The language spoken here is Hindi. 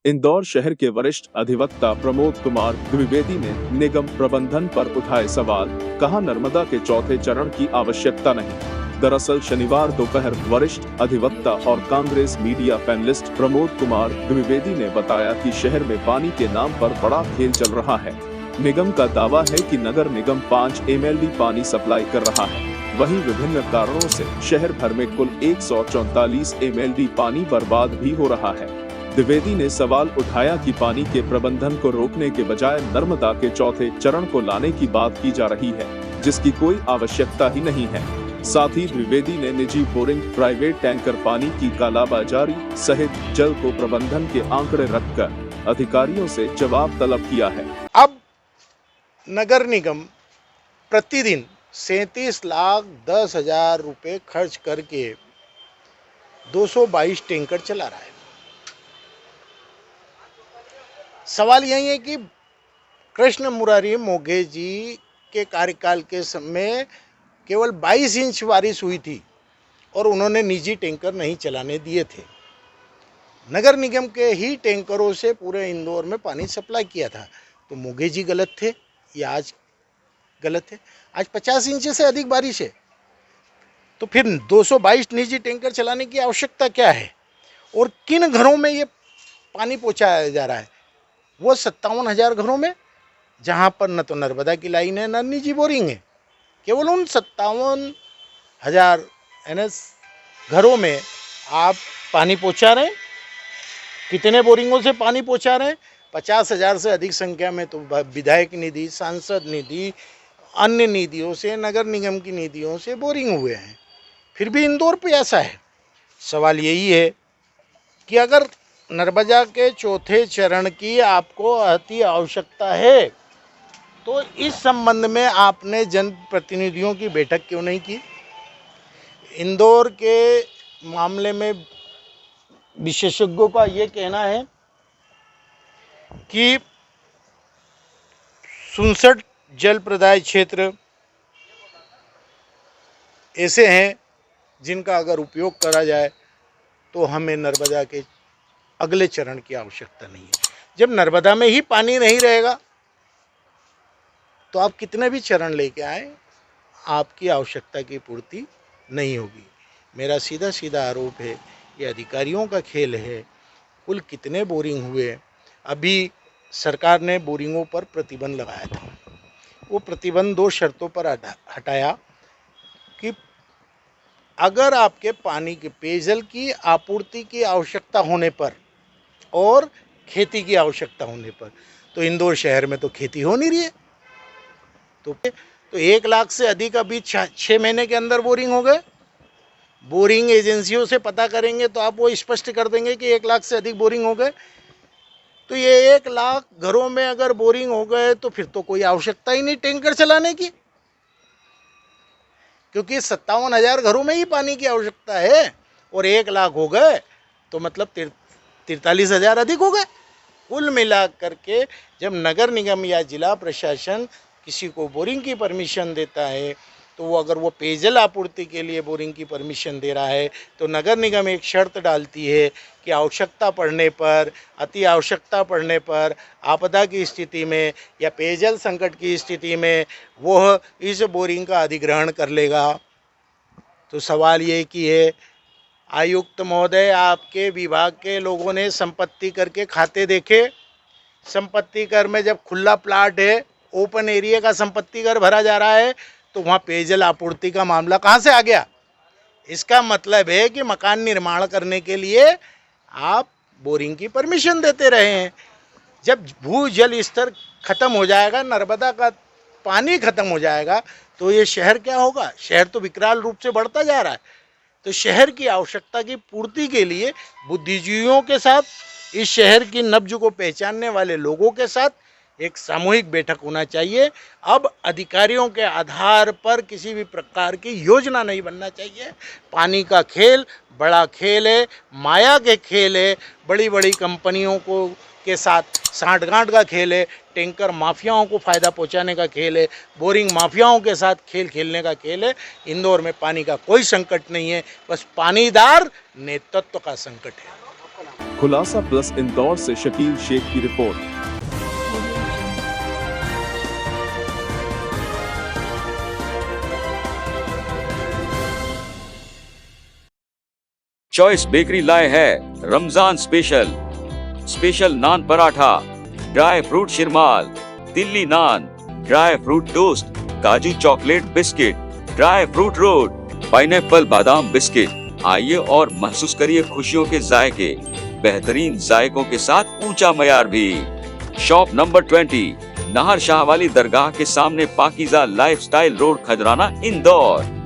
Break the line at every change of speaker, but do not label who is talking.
इंदौर शहर के वरिष्ठ अधिवक्ता प्रमोद कुमार द्विवेदी ने निगम प्रबंधन पर उठाए सवाल। कहा, नर्मदा के चौथे चरण की आवश्यकता नहीं। दरअसल शनिवार दोपहर वरिष्ठ अधिवक्ता और कांग्रेस मीडिया पैनलिस्ट प्रमोद कुमार द्विवेदी ने बताया कि शहर में पानी के नाम पर बड़ा खेल चल रहा है। निगम का दावा है कि नगर निगम 5 MLD पानी सप्लाई कर रहा है। वहीं विभिन्न कारणों से शहर भर में कुल 144 MLD पानी बर्बाद भी हो रहा है। द्विवेदी ने सवाल उठाया कि पानी के प्रबंधन को रोकने के बजाय नर्मदा के चौथे चरण को लाने की बात की जा रही है, जिसकी कोई आवश्यकता ही नहीं है। साथ ही द्विवेदी ने निजी बोरिंग, प्राइवेट टैंकर पानी की कालाबाजारी सहित जल को प्रबंधन के आंकड़े रखकर अधिकारियों से जवाब तलब किया है।
अब नगर निगम प्रतिदिन 37,10,000 रुपए खर्च करके 222 टैंकर चला रहा है। सवाल यही है कि कृष्ण मुरारी मोघे जी के कार्यकाल के समय केवल 22 इंच बारिश हुई थी और उन्होंने निजी टैंकर नहीं चलाने दिए थे। नगर निगम के ही टैंकरों से पूरे इंदौर में पानी सप्लाई किया था। तो मोघे जी गलत थे या आज गलत है? आज 50 इंच से अधिक बारिश है, तो फिर 222 निजी टैंकर चलाने की आवश्यकता क्या है? और किन घरों में ये पानी पहुंचाया जा रहा है? वो 57,000 घरों में, जहां पर न तो नर्मदा की लाइन है न निजी बोरिंग है। केवल उन 57,000 घरों में आप पानी पहुंचा रहे हैं। कितने बोरिंगों से पानी पहुंचा रहे हैं? 50,000 से अधिक संख्या में तो विधायक निधि, सांसद निधि, अन्य निधियों से, नगर निगम की निधियों से बोरिंग हुए हैं। फिर भी इंदौर पे ऐसा है। सवाल यही है कि अगर नर्मदा के चौथे चरण की आपको अति आवश्यकता है, तो इस संबंध में आपने जनप्रतिनिधियों की बैठक क्यों नहीं की? इंदौर के मामले में विशेषज्ञों का ये कहना है कि 67 जल प्रदाय क्षेत्र ऐसे हैं जिनका अगर उपयोग करा जाए तो हमें नर्मदा के अगले चरण की आवश्यकता नहीं है। जब नर्मदा में ही पानी नहीं रहेगा तो आप कितने भी चरण लेके आए, आपकी आवश्यकता की पूर्ति नहीं होगी। मेरा सीधा सीधा आरोप है ये अधिकारियों का खेल है। कुल कितने बोरिंग हुए? अभी सरकार ने बोरिंगों पर प्रतिबंध लगाया था। वो प्रतिबंध 2 शर्तों पर हटाया कि अगर आपके पानी के पेयजल की आपूर्ति की आवश्यकता होने पर और खेती की आवश्यकता होने पर। तो इंदौर शहर में तो खेती हो नहीं रही है। तो 1 लाख से अधिक अभी 6 महीने के अंदर बोरिंग हो गए। बोरिंग एजेंसियों से पता करेंगे तो आप वो स्पष्ट कर देंगे कि 1 लाख से अधिक बोरिंग हो गए। तो ये 1 लाख घरों में अगर बोरिंग हो गए तो फिर तो कोई आवश्यकता ही नहीं टैंकर चलाने की, क्योंकि 57,000 घरों में ही पानी की आवश्यकता है और 1 लाख हो गए तो मतलब 43,000 अधिक हो गए। कुल मिलाकर के जब नगर निगम या जिला प्रशासन किसी को बोरिंग की परमिशन देता है, तो वो अगर वो पेयजल आपूर्ति के लिए बोरिंग की परमिशन दे रहा है, तो नगर निगम एक शर्त डालती है कि आवश्यकता पड़ने पर, अति आवश्यकता पड़ने पर, आपदा की स्थिति में या पेयजल संकट की स्थिति में वह इस बोरिंग का अधिग्रहण कर लेगा। तो सवाल ये कि है, आयुक्त महोदय, आपके विभाग के लोगों ने संपत्ति कर के खाते देखे? संपत्ति कर में जब खुला प्लाट है, ओपन एरिया का संपत्ति कर भरा जा रहा है, तो वहाँ पेयजल आपूर्ति का मामला कहाँ से आ गया? इसका मतलब है कि मकान निर्माण करने के लिए आप बोरिंग की परमिशन देते रहे हैं। जब भूजल स्तर खत्म हो जाएगा, नर्मदा का पानी खत्म हो जाएगा, तो ये शहर क्या होगा? शहर तो विकराल रूप से बढ़ता जा रहा है। तो शहर की आवश्यकता की पूर्ति के लिए बुद्धिजीवियों के साथ, इस शहर की नब्ज को पहचानने वाले लोगों के साथ एक सामूहिक बैठक होना चाहिए। अब अधिकारियों के आधार पर किसी भी प्रकार की योजना नहीं बनना चाहिए। पानी का खेल बड़ा खेल है, माया के खेल है, बड़ी बड़ी कंपनियों को के साथ साठगांठ का खेल है, टैंकर माफियाओं को फ़ायदा पहुंचाने का खेल है, बोरिंग माफियाओं के साथ खेल खेलने का खेल है। इंदौर में पानी का कोई संकट नहीं है, बस पानीदार नेतृत्व का संकट है।
खुलासा प्लस इंदौर से शकील शेख की रिपोर्ट।
चॉइस बेकरी लाए है रमजान स्पेशल नान पराठा, ड्राई फ्रूट शिरमाल, दिल्ली नान, ड्राई फ्रूट टोस्ट, काजू chocolate biscuit, dry fruit role, pineapple बादाम बिस्किट। आइए और महसूस करिए खुशियों के जायके, बेहतरीन जायकों के साथ ऊंचा मयार भी। शॉप नंबर 20, नाहर शाह वाली दरगाह के सामने, पाकीज़ा लाइफस्टाइल रोड, खजराना, इंदौर।